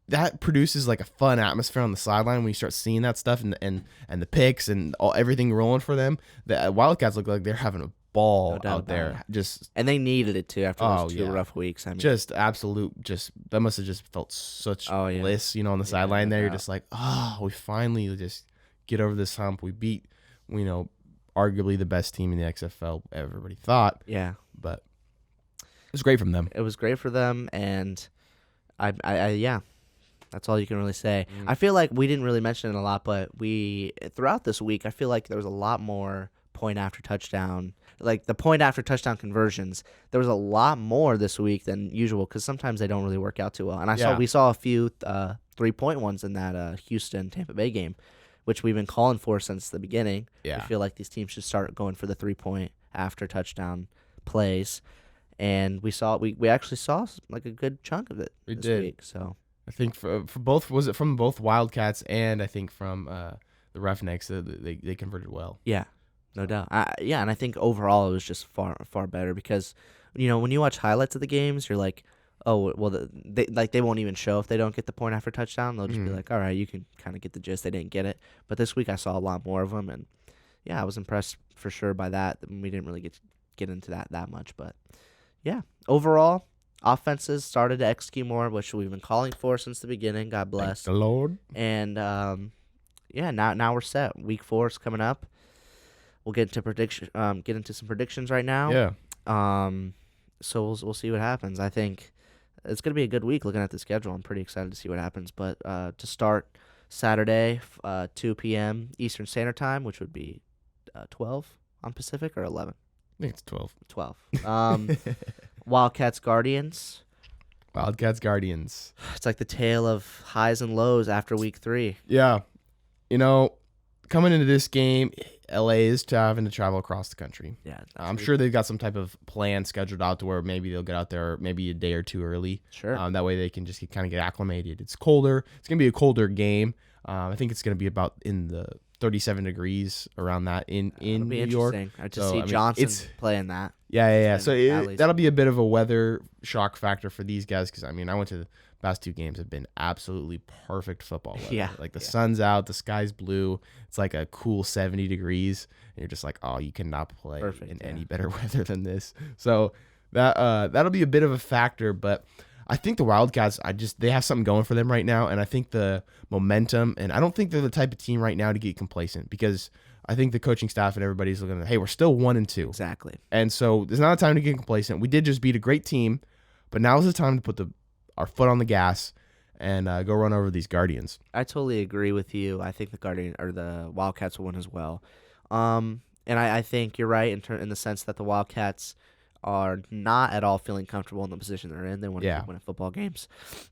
that produces like a fun atmosphere on the sideline when you start seeing that stuff and the picks and everything rolling for them. The Wildcats look like they're having a ball out there. And they needed it too after those 2 rough weeks. I mean, just absolute, that must have just felt such bliss, on the sideline there. You're just like, we finally just get over this hump. We beat, arguably the best team in the XFL, everybody thought. Yeah. But it was great from them. It was great for them, and I that's all you can really say. I feel like we didn't really mention it a lot, but throughout this week, I feel like there was a lot more point after touchdown, like the point after touchdown conversions. There was a lot more this week than usual because sometimes they don't really work out too well. And we saw a few 3-point ones in that Houston Tampa Bay game, which we've been calling for since the beginning. Yeah. I feel like these teams should start going for the 3-point after touchdown plays. And we actually saw like a good chunk of it this week. So I think for both, was it from both Wildcats and I think from the Roughnecks, they converted well. Yeah, no doubt. And I think overall it was just far better because, when you watch highlights of the games, you're like, oh, well, they won't even show if they don't get the point after touchdown. They'll just be like, all right, you can kind of get the gist. They didn't get it. But this week I saw a lot more of them, and I was impressed for sure by that. We didn't really get into that much, but yeah, overall, offenses started to execute more, which we've been calling for since the beginning. God bless. Thank the Lord. And now we're set. Week 4 is coming up. We'll get into some predictions right now. Yeah. So we'll see what happens. I think it's gonna be a good week. Looking at the schedule, I'm pretty excited to see what happens. But to start Saturday, 2 p.m. Eastern Standard Time, which would be 12 on Pacific, or 11. I think it's 12. 12. Wildcats Guardians. Wildcats Guardians. It's like the tale of highs and lows after week 3. Yeah. Coming into this game, LA is having to travel across the country. Yeah. I'm sure they've got some type of plan scheduled out to where maybe they'll get out there maybe a day or 2 early. Sure. That way they can just get acclimated. It's colder. It's going to be a colder game. I think it's going to be about in the 37 degrees around that in New York. To see Johnson playing that. Yeah. So that'll be a bit of a weather shock factor for these guys because, I went to the past 2 games have been absolutely perfect football weather. Yeah. Like the sun's out, the sky's blue. It's like a cool 70 degrees. And you're just like, oh, you cannot play in any better weather than this. So that'll be a bit of a factor, but I think the Wildcats, they have something going for them right now, and I think the momentum, and I don't think they're the type of team right now to get complacent because I think the coaching staff and everybody's looking at, hey, we're still 1-2. Exactly. And so there's not a time to get complacent. We did just beat a great team, but now is the time to put our foot on the gas and go run over these Guardians. I totally agree with you. I think the Wildcats will win as well. And I think you're right in the sense that the Wildcats are not at all feeling comfortable in the position they're in. They want to keep winning football games.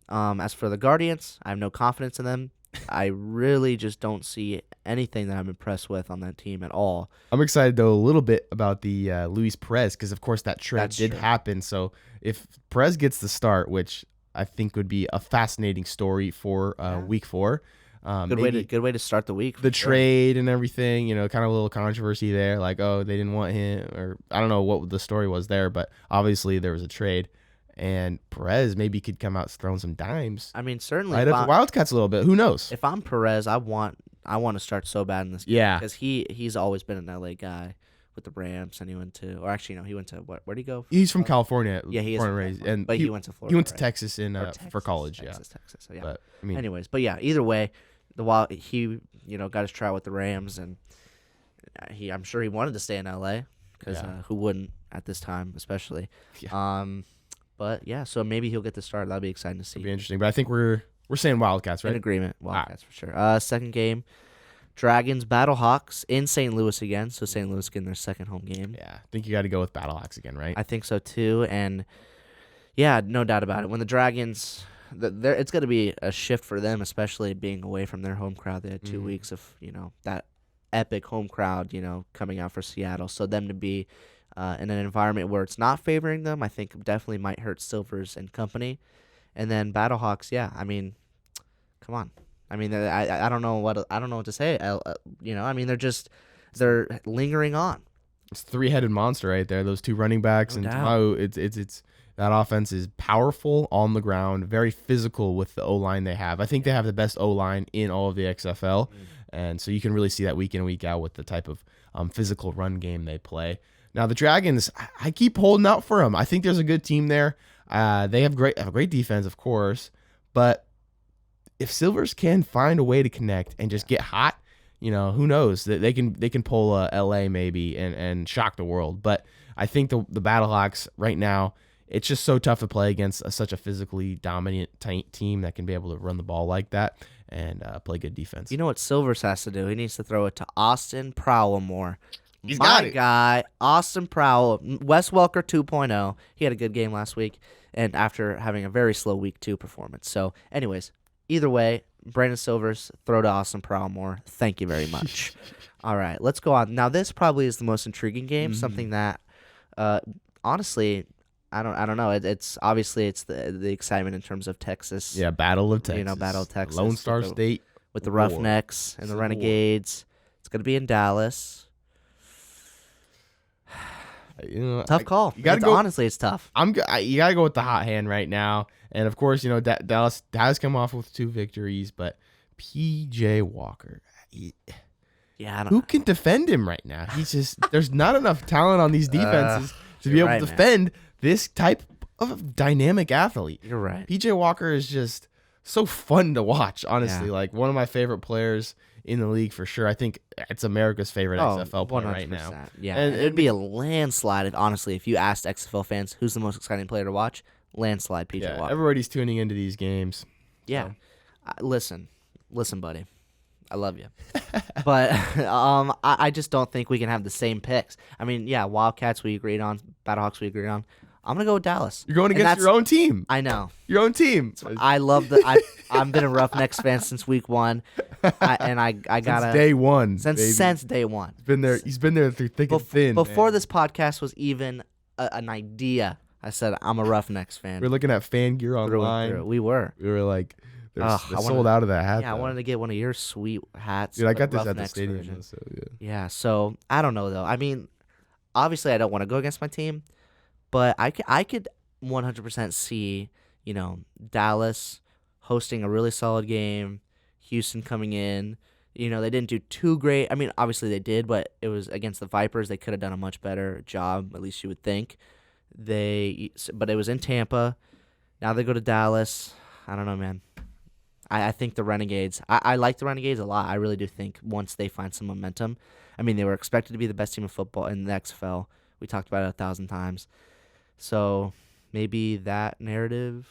As for the Guardians, I have no confidence in them. I really just don't see anything that I'm impressed with on that team at all. I'm excited, though, a little bit about the Luis Perez because, of course, that trade did happen. So if Perez gets the start, which I think would be a fascinating story for week 4. Good way to start the week. The trade and everything, kind of a little controversy there. Like, oh, they didn't want him, or I don't know what the story was there, but obviously there was a trade, and Perez maybe could come out throwing some dimes. Certainly. Right up the Wildcats a little bit. Who knows? If I'm Perez, I want to start so bad in this game. Yeah, because he's always been an LA guy with the Rams, and he went to, he went to where'd he go? He's from California. Yeah, he is born and raised, but he went to Florida. He went to Texas for college. Texas. So, yeah. But anyways, but yeah, either way, he got his try with the Rams, and I'm sure he wanted to stay in LA because who wouldn't at this time, especially. Yeah. But yeah, so maybe he'll get the start. That'll be exciting to see. It'll be interesting, but I think we're saying Wildcats, right? In agreement, Wildcats for sure. Second game, Dragons Battlehawks in St. Louis again. So St. Louis getting their second home game. Yeah, I think you got to go with Battlehawks again, right? I think so too, and yeah, no doubt about it. When the Dragons, it's going to be a shift for them, especially being away from their home crowd. They had 2 weeks of that epic home crowd, coming out for Seattle. So them to be in an environment where it's not favoring them, I think definitely might hurt Silvers and company. And then Battlehawks, yeah, I mean, come on. I mean, I don't know what to say. I mean, they're lingering on. It's a three-headed monster right there. Those two running backs No and doubt. Tamau, it's that offense is powerful on the ground, very physical with the O-line they have. I think they have the best O-line in all of the XFL, and so you can really see that week in and week out with the type of physical run game they play. Now the Dragons, I keep holding out for them. I think there's a good team there. They have a great defense, of course, but if Silvers can find a way to connect and just get hot, who knows that they can pull LA maybe and shock the world. But I think the Battlehawks right now, it's just so tough to play against such a physically dominant team that can be able to run the ball like that and play good defense. You know what Silvers has to do? He needs to throw it to Austin Prowell. He's My got it. guy, Austin Prowell, Wes Welker 2.0. He had a good game last week, and after having a very slow week 2 performance. So, anyways, either way, Brandon Silvers, throw to Austin Prowell. Thank you very much. All right, let's go on. Now, this probably is the most intriguing game, something that, honestly, I don't know. It's obviously it's the excitement in terms of Texas. Yeah, Battle of Texas. Battle of Texas. Lone Star State. With the War. Roughnecks and the Civil War. Renegades. It's going to be in Dallas. Tough call. You gotta go. Honestly, it's tough. You gotta go with the hot hand right now, and of course, Dallas has come off with 2 victories, but PJ Walker, Yeah, I don't who can defend him right now? He's just there's not enough talent on these defenses to be you're able to right, defend this type of dynamic athlete. You're right. PJ Walker is just so fun to watch. Honestly, Yeah. like one of my favorite players in the league for sure. I think it's America's favorite XFL player right now. 100%. Yeah, And it'd be a landslide if you asked XFL fans who's the most exciting player to watch. Landslide, PJ Yeah, Walker. everybody's tuning into these games. Yeah. So. Listen, buddy. I love you. But I just don't think we can have the same picks. I mean, yeah, Wildcats we agreed on, Battlehawks we agreed on. I'm going to go with Dallas. You're going And against your own team. I know. Your own team. I love I've been a Roughnecks fan since week 1. I gotta Since day one. since day one. He's been there through thick and thin. Before man. this podcast was even an idea, I said I'm a Roughnecks fan. We're looking at fan gear Through and online. through. We were. We were like, they're Ugh, I sold wanted- out of that hat. Yeah, I though. wanted to get one of your sweet hats. Dude, I the got this at the Roughnecks stadium. version. So yeah. Yeah, so I don't know though. I mean, obviously I don't want to go against my team, but I could 100% see, Dallas hosting a really solid game, Houston coming in. They didn't do too great. I mean, obviously they did, but it was against the Vipers. They could have done a much better job, at least you would think. But it was in Tampa. Now they go to Dallas. I don't know, man. I think the Renegades, I like the Renegades a lot. I really do think once they find some momentum. I mean, they were expected to be the best team of football in the XFL. We talked about it 1,000 times. So maybe that narrative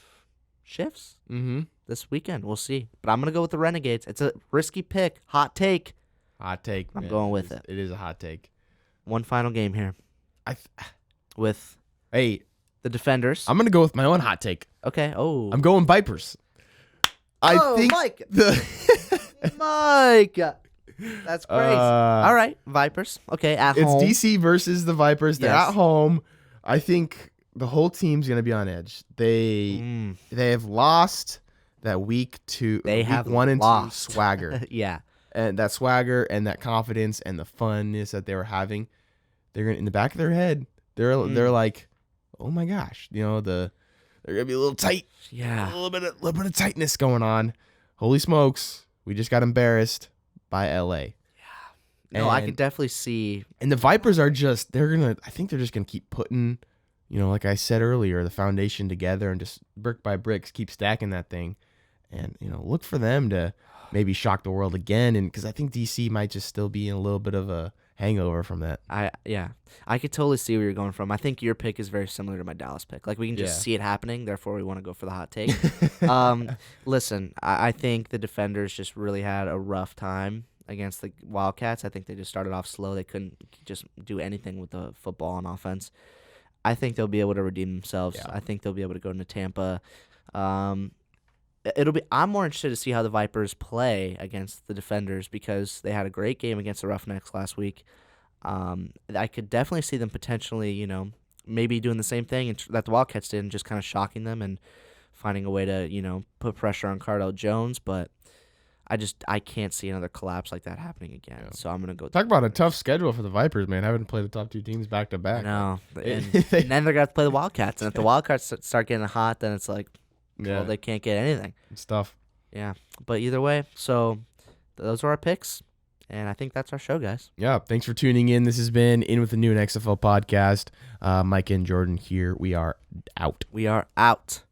shifts Mm-hmm. this weekend. We'll see. But I'm going to go with the Renegades. It's a risky pick. Hot take. Hot take. I'm man. going with it. It is a hot take. One final game here with Hey, the Defenders. I'm gonna go with my own hot take. Okay. Oh. I'm going Vipers. I think Mike. the Mike. That's crazy. All right. Vipers. Okay. At it's home. DC versus the Vipers. They're Yes. at home. I think the whole team's gonna be on edge. They have lost that week to They week have 1 and lost. 2 swagger. Yeah. And that swagger and that confidence and the funness that they were having, they're gonna in the back of their head, they're like, oh my gosh, they're gonna be a little tight, Yeah. a little bit of tightness going on. Holy smokes, we just got embarrassed by LA. No, I And- could definitely see. And the Vipers are just I think they're just gonna keep putting, like I said earlier, the foundation together and just brick by bricks keep stacking that thing, and look for them to maybe shock the world again, and because I think DC might just still be in a little bit of a hangover from that. I could totally see where you're going from. I think your pick is very similar to my Dallas pick. Like we can just Yeah. see it happening, therefore we want to go for the hot take. Listen, I think the Defenders just really had a rough time against the Wildcats. I think they just started off slow. They couldn't just do anything with the football on offense. I think they'll be able to redeem themselves. Yeah. I think they'll be able to go into Tampa. I'm more interested to see how the Vipers play against the Defenders because they had a great game against the Roughnecks last week. I could definitely see them potentially, maybe doing the same thing that the Wildcats did and just kind of shocking them and finding a way to, put pressure on Cardell Jones. But I can't see another collapse like that happening again. Yeah. So I'm going to go. Talk about a tough schedule for the Vipers, man. Having to play the top two teams back to back. No, and then they're going to have to play the Wildcats. And if the Wildcats start getting hot, then it's like, well, they can't get anything. It's tough. Yeah. But either way, so those are our picks. And I think that's our show, guys. Yeah. Thanks for tuning in. This has been In With the New, an XFL podcast. Mike and Jordan here. We are out. We are out.